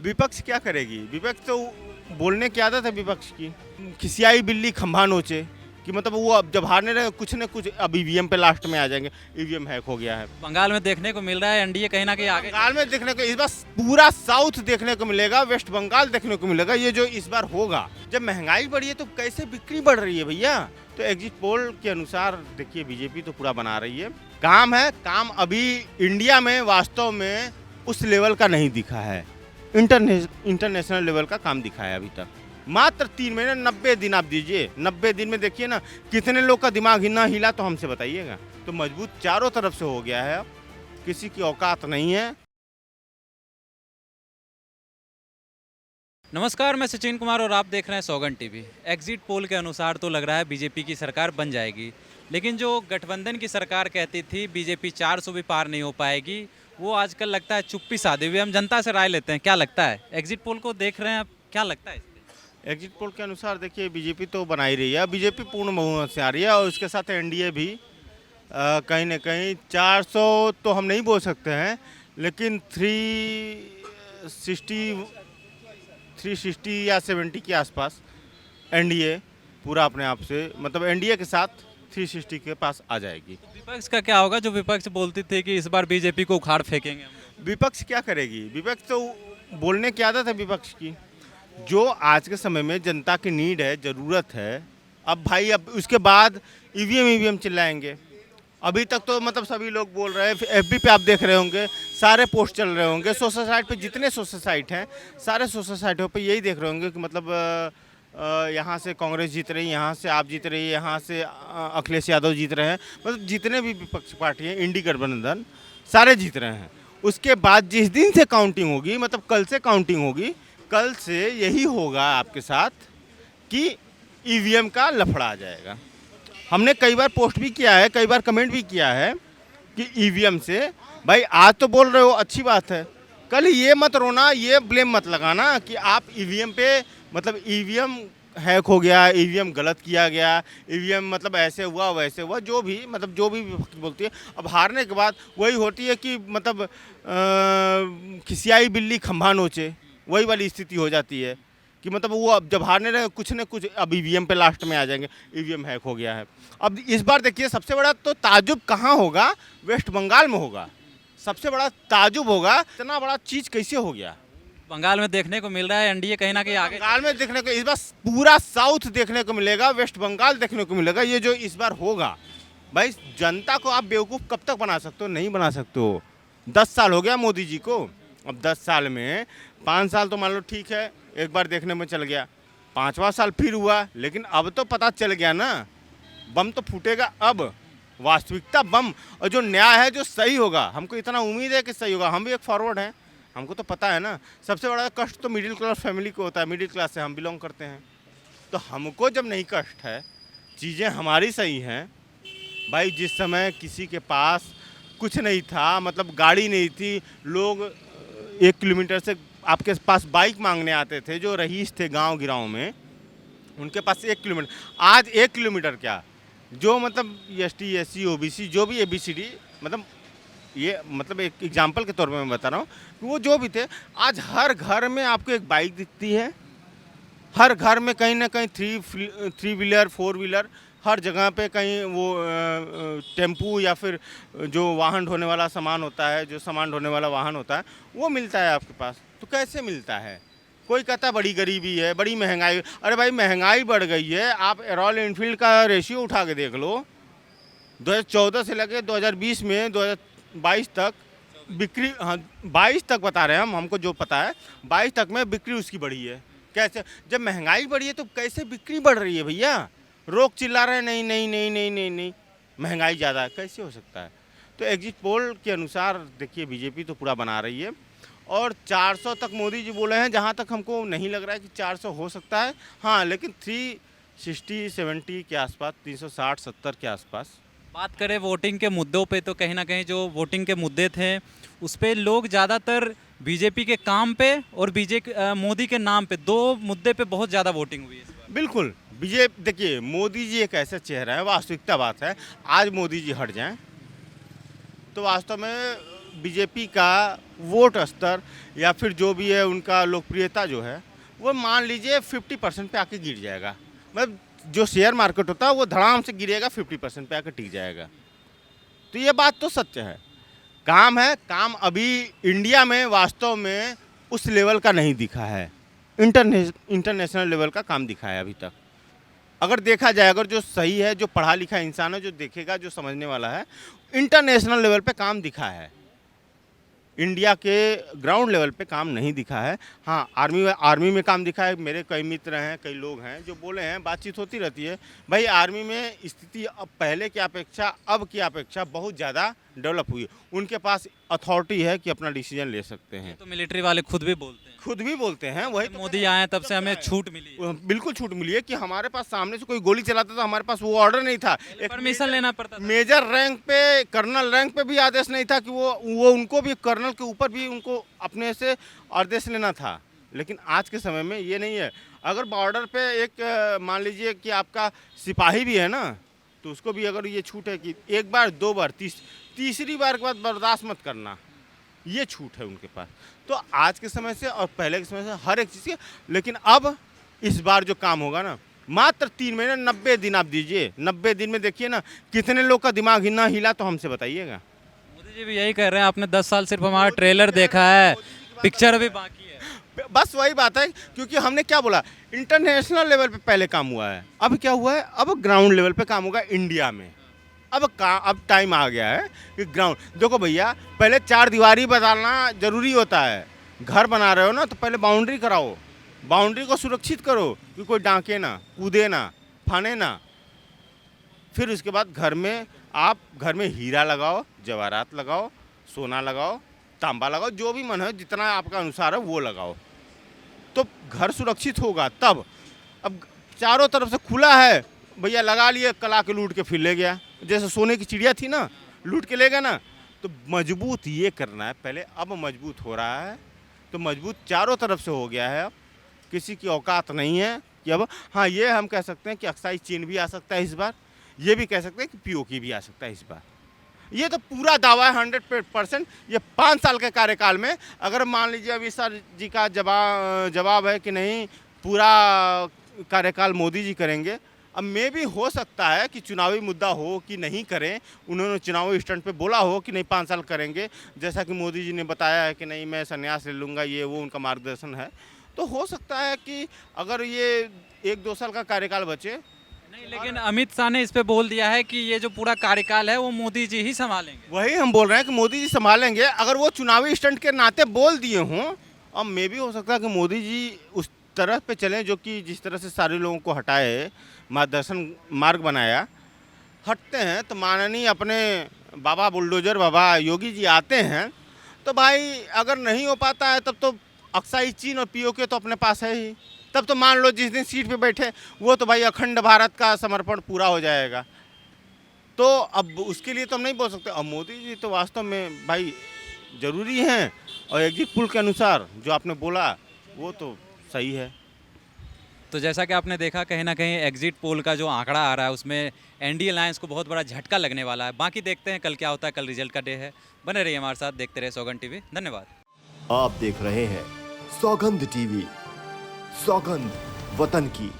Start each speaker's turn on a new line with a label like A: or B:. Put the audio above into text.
A: विपक्ष क्या करेगी? विपक्ष तो बोलने की आदत है विपक्ष की। खिसियाई बिल्ली खंभा नोचे कि मतलब वो अब जब हारने रहे कुछ न कुछ अब ईवीएम पे लास्ट में आ जाएंगे। ईवीएम हैक हो गया है।
B: बंगाल में देखने को मिल रहा है एनडीए कहीं ना कहीं आगे।
A: बंगाल में देखने को इस बार पूरा साउथ देखने को मिलेगा, वेस्ट बंगाल देखने को मिलेगा। ये जो इस बार होगा, जब महंगाई बढ़ी है तो कैसे बिक्री बढ़ रही है भैया। तो एग्जिट पोल के अनुसार देखिए बीजेपी तो पूरा बना रही है। काम अभी इंडिया में वास्तव में उस लेवल का नहीं दिखा है। इंटरनेशनल लेवल का काम दिखा है अभी तक। मात्र 3 महीने 90 दिन आप दीजिए। 90 दिन में देखिए ना कितने लोग का दिमाग हिलना हिला, तो हमसे बताइएगा। तो मजबूत चारों तरफ से हो गया है, अब किसी की औकात नहीं है।
B: नमस्कार, मैं सचिन कुमार और आप देख रहे हैं सौगन टीवी। एग्जिट पोल के अनुसार तो लग रहा है बीजेपी की सरकार बन जाएगी, लेकिन जो गठबंधन की सरकार कहती थी बीजेपी 400 भी पार नहीं हो पाएगी, वो आजकल लगता है चुप्पी साधे हुए। हम जनता से राय लेते हैं, क्या लगता है? एग्जिट पोल को देख रहे हैं आप, क्या लगता है?
A: एग्जिट पोल के अनुसार देखिए बीजेपी तो बना ही रही है। बीजेपी पूर्ण बहुमत से आ रही है और उसके साथ एनडीए भी कहीं ना कहीं 400 तो हम नहीं बोल सकते हैं, लेकिन 360 या 70 के आसपास एनडीए पूरा अपने आप से, मतलब एनडीए के साथ 360 के पास आ जाएगी।
B: विपक्ष का क्या होगा? जो विपक्ष बोलती थी कि इस बार बीजेपी को उखाड़ फेंकेंगे हम लोग।
A: विपक्ष क्या करेगी? विपक्ष तो बोलने की आदत है विपक्ष की। जो आज के समय में जनता की नीड है, ज़रूरत है। अब भाई अब उसके बाद ईवीएम चिल्लाएंगे। अभी तक तो मतलब सभी लोग बोल रहे हैं। एफबी पे आप देख रहे होंगे, सारे पोस्ट चल रहे होंगे। सोशल साइट पे जितने सोशल साइट हैं, सारे सोशल साइटों पे यही देख रहे होंगे कि मतलब यहाँ से कांग्रेस जीत रही है, यहाँ से आप जीत रही है, यहाँ से अखिलेश यादव जीत रहे हैं। मतलब जितने भी विपक्षी पार्टी हैं, इंडी गठबंधन, सारे जीत रहे हैं। उसके बाद जिस दिन से काउंटिंग होगी, मतलब कल से काउंटिंग होगी, कल से यही होगा आपके साथ कि ईवीएम का लफड़ा आ जाएगा। हमने कई बार पोस्ट भी किया है, कई बार कमेंट भी किया है कि ईवीएम से भाई आज तो बोल रहे हो अच्छी बात है, कल ये मत रोना, ये ब्लेम मत लगाना कि आप ईवीएम पे मतलब ईवीएम हैक हो गया, ईवीएम गलत किया गया, ईवीएम मतलब ऐसे हुआ वैसे हुआ, जो भी मतलब जो भी विपक्ष बोलती है। अब हारने के बाद वही होती है कि मतलब खिसियाई बिल्ली खंभा नोचे, वही वाली स्थिति हो जाती है कि मतलब वो अब जब हारने रहे कुछ न कुछ अब ईवीएम पे लास्ट में आ जाएंगे। ईवीएम हैक हो गया है। अब इस बार देखिए सबसे बड़ा तो ताजुब कहाँ होगा? वेस्ट बंगाल में होगा। सबसे बड़ा ताजुब होगा, इतना बड़ा चीज़ कैसे हो गया।
B: बंगाल में देखने को मिल रहा है एनडीए कहीं ना कहीं आगे।
A: बंगाल में देखने को इस बार पूरा साउथ देखने को मिलेगा, वेस्ट बंगाल देखने को मिलेगा। ये जो इस बार होगा, भाई जनता को आप बेवकूफ़ कब तक बना सकते हो? नहीं बना सकते हो। 10 साल हो गया मोदी जी को। अब 10 साल में 5 साल तो मान लो ठीक है, एक बार देखने में चल गया, 5वां साल फिर हुआ, लेकिन अब तो पता चल गया ना, बम तो फूटेगा अब, वास्तविकता बम। और जो न्याय है जो सही होगा, हमको इतना उम्मीद है कि सही होगा। हम भी एक फॉरवर्ड हैं, हमको तो पता है ना। सबसे बड़ा कष्ट तो मिडिल क्लास फैमिली को होता है, मिडिल क्लास से हम बिलोंग करते हैं। तो हमको जब नहीं कष्ट है, चीज़ें हमारी सही हैं। भाई जिस समय किसी के पास कुछ नहीं था, मतलब गाड़ी नहीं थी, लोग 1 किलोमीटर से आपके पास बाइक मांगने आते थे, जो रईस थे गांव गिराव में, उनके पास 1 किलोमीटर। आज 1 किलोमीटर क्या, जो मतलब एसटी एससी ओबीसी जो भी ABCD, मतलब ये मतलब एक एग्जांपल के तौर पे मैं बता रहा हूँ कि वो जो भी थे, आज हर घर में आपको एक बाइक दिखती है। हर घर में कहीं ना कहीं 3 व्हीलर 4 व्हीलर, हर जगह पे कहीं वो टेम्पू या फिर जो वाहन ढोने वाला सामान होता है, जो सामान ढोने वाला वाहन होता है, वो मिलता है आपके पास। तो कैसे मिलता है? कोई कहता है बड़ी गरीबी है, बड़ी महंगाई। अरे भाई महंगाई बढ़ गई है। आप रॉयल एनफील्ड का रेशियो उठा के देख लो, 2014 से लगे 2020 में 2022 तक बिक्री, हाँ 22 तक बता रहे हैं हमको जो पता है, 22 तक में बिक्री उसकी बढ़ी है। कैसे? जब महंगाई बढ़ी है तो कैसे बिक्री बढ़ रही है भैया? रोक चिल्ला रहे हैं नहीं नहीं नहीं नहीं नहीं नहीं, महंगाई ज़्यादा है, कैसे हो सकता है? तो एग्जिट पोल के अनुसार देखिए बीजेपी तो पूरा बना रही है और 400 तक मोदी जी बोले हैं। जहाँ तक हमको नहीं लग रहा है कि 400 हो सकता है, हाँ, लेकिन 360-70 के आसपास, 360-70 के आसपास।
B: बात करें वोटिंग के मुद्दों पे, तो कहीं ना कहीं जो वोटिंग के मुद्दे थे उस पे लोग ज़्यादातर बीजेपी के काम पे और मोदी के नाम पे, 2 मुद्दे पे बहुत ज़्यादा वोटिंग हुई है इस बार।
A: बिल्कुल बीजेपी, देखिए मोदी जी एक ऐसा चेहरा है, वास्तविकता बात है। आज मोदी जी हट जाएं तो वास्तव में बीजेपी का वोट स्तर या फिर जो भी है उनका लोकप्रियता जो है वो मान लीजिए 50% पे आके गिर जाएगा। मतलब जो शेयर मार्केट होता है वो धड़ाम से गिरेगा, 50% पे आके टिक जाएगा। तो ये बात तो सत्य है। काम है, काम अभी इंडिया में वास्तव में उस लेवल का नहीं दिखा है। इंटरनेशनल लेवल का काम दिखा है अभी तक। अगर देखा जाए, अगर जो सही है, जो पढ़ा लिखा इंसान है, जो देखेगा, जो समझने वाला है, इंटरनेशनल लेवल पे काम दिखा है। इंडिया के ग्राउंड लेवल पे काम नहीं दिखा है। हाँ, आर्मी में काम दिखा है। मेरे कई मित्र हैं, कई लोग हैं जो बोले हैं, बातचीत होती रहती है। भाई आर्मी में स्थिति अब पहले की अपेक्षा, अब की अपेक्षा बहुत ज़्यादा डेवलप हुई है। उनके पास अथॉरिटी है कि अपना डिसीजन ले सकते हैं।
B: तो मिलिट्री वाले खुद भी बोलते हैं,
A: वही तो
B: मोदी आए तब से हमें छूट मिली है।
A: बिल्कुल छूट मिली है कि हमारे पास सामने से कोई गोली चलाता था, हमारे पास वो ऑर्डर नहीं था।
B: परमिशन लेना पड़ता था।
A: मेजर रैंक पे, कर्नल रैंक पे भी आदेश नहीं था कि वो उनको भी, कर्नल के ऊपर भी उनको अपने से आदेश लेना था। लेकिन आज के समय में ये नहीं है। अगर बॉर्डर पे एक मान लीजिए कि आपका सिपाही भी है ना, तो उसको भी अगर ये छूट है कि एक बार, दो बार, तीसरी बार के बाद बर्दाश्त मत करना, ये छूट है उनके पास। तो आज के समय से और पहले के समय से हर एक चीज़ के, लेकिन अब इस बार जो काम होगा ना, मात्र 3 महीने 90 दिन आप दीजिए। 90 दिन में देखिए ना कितने लोग का दिमाग ना हिला, तो हमसे बताइएगा।
B: मोदी जी भी यही कह रहे हैं, आपने 10 साल सिर्फ हमारा ट्रेलर देखा है, पिक्चर अभी बाकी है।
A: बस वही बात है, क्योंकि हमने क्या बोला, इंटरनेशनल लेवल पे पहले काम हुआ है। अब क्या हुआ है, अब ग्राउंड लेवल पे काम होगा इंडिया में। अब टाइम आ गया है कि ग्राउंड, देखो भैया, पहले 4 दीवारी बदलना जरूरी होता है। घर बना रहे हो ना, तो पहले बाउंड्री कराओ, बाउंड्री को सुरक्षित करो कि कोई डांके ना, कूदे ना, फाने ना। फिर उसके बाद घर में हीरा लगाओ, जवाहरात लगाओ, सोना लगाओ, तांबा लगाओ, जो भी मन है, जितना आपका अनुसार है वो लगाओ, तो घर सुरक्षित होगा। तब अब चारों तरफ से खुला है, भैया लगा लिए, कला के लूट के फिर ले गया। जैसे सोने की चिड़िया थी ना, लूट के ले गया ना। तो मजबूत ये करना है पहले। अब मजबूत हो रहा है, तो मजबूत चारों तरफ से हो गया है। अब किसी की औकात नहीं है कि अब, हाँ, ये हम कह सकते हैं कि अक्साई चीन भी आ सकता है इस बार। ये भी कह सकते हैं कि पीओके भी आ सकता है इस बार। ये तो पूरा दावा है 100%। ये 5 साल के कार्यकाल में, अगर मान लीजिए अभी सर जी का जवाब है कि नहीं, पूरा कार्यकाल मोदी जी करेंगे। अब में भी हो सकता है कि चुनावी मुद्दा हो कि नहीं करें, उन्होंने चुनावी स्टंट पे बोला हो कि नहीं 5 साल करेंगे, जैसा कि मोदी जी ने बताया है कि नहीं मैं संन्यास ले लूँगा, ये वो उनका मार्गदर्शन है। तो हो सकता है कि अगर ये 1-2 साल का कार्यकाल बचे।
B: नहीं, लेकिन अमित शाह ने इस पे बोल दिया है कि ये जो पूरा कार्यकाल है वो मोदी जी ही संभालेंगे।
A: वही हम बोल रहे हैं कि मोदी जी संभालेंगे। अगर वो चुनावी स्टंट के नाते बोल दिए हों, अब मे भी हो सकता है कि मोदी जी उस तरह पे चलें जो कि जिस तरह से सारे लोगों को हटाए, मार्गदर्शन मार्ग बनाया, हटते हैं। तो माननीय अपने बाबा बुलडोजर बाबा योगी जी आते हैं, तो भाई अगर नहीं हो पाता है तब तो अक्साई चीन और पीओके तो अपने पास है ही। तब तो मान लो जिस दिन सीट पे बैठे, वो तो भाई अखंड भारत का समर्पण पूरा हो जाएगा। तो अब उसके लिए तो हम नहीं बोल सकते। अब मोदी जी तो वास्तव में भाई ज़रूरी हैं, और एग्जिट पोल के अनुसार जो आपने बोला वो तो सही है।
B: तो जैसा कि आपने देखा, कहीं ना कहीं एग्जिट पोल का जो आंकड़ा आ रहा है उसमें एनडीए अलायंस को बहुत बड़ा झटका लगने वाला है। बाकी देखते हैं कल क्या होता है, कल रिजल्ट का डे है। बने रहिए हमारे साथ, देखते रहे सौगंध टीवी। धन्यवाद।
C: आप देख रहे हैं सौगंध टीवी, सौगंध वतन की।